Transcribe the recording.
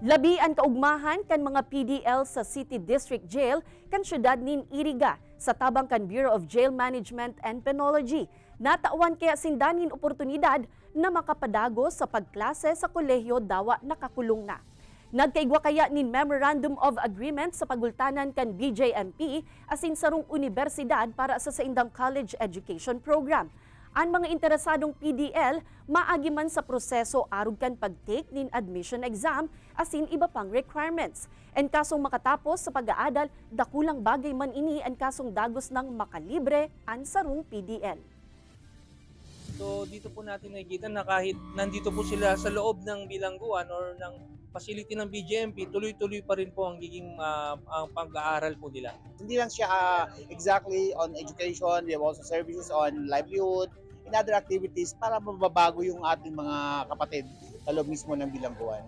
Labi ang kaugmahan kan mga PDL sa City District Jail kan syudad nin Iriga sa tabang kan Bureau of Jail Management and Penology. Natawan kaya sindanin oportunidad na makapadago sa pagklase sa kolehiyo dawa nakakulong na. Nagkaigwa kaya nin Memorandum of Agreement sa pagultanan kan BJMP asin sarong universidad para sa saindang college education program. Ang mga interesadong PDL maagi man sa proseso arog kan pag-take nin admission exam asin iba pang requirements. En kasong makatapos sa pag-aadal, dakulang bagay man ini ang kasong dagos ng makalibre ang sarong PDL. So dito po natin nakikita na kahit nandito po sila sa loob ng bilangguan or ng facility ng BJMP, tuloy-tuloy pa rin po ang giging ang pag-aaral po nila. Hindi lang siya exactly on education, we have also services on livelihood, in other activities para mababago yung ating mga kapatid sa loob mismo ng bilangguan.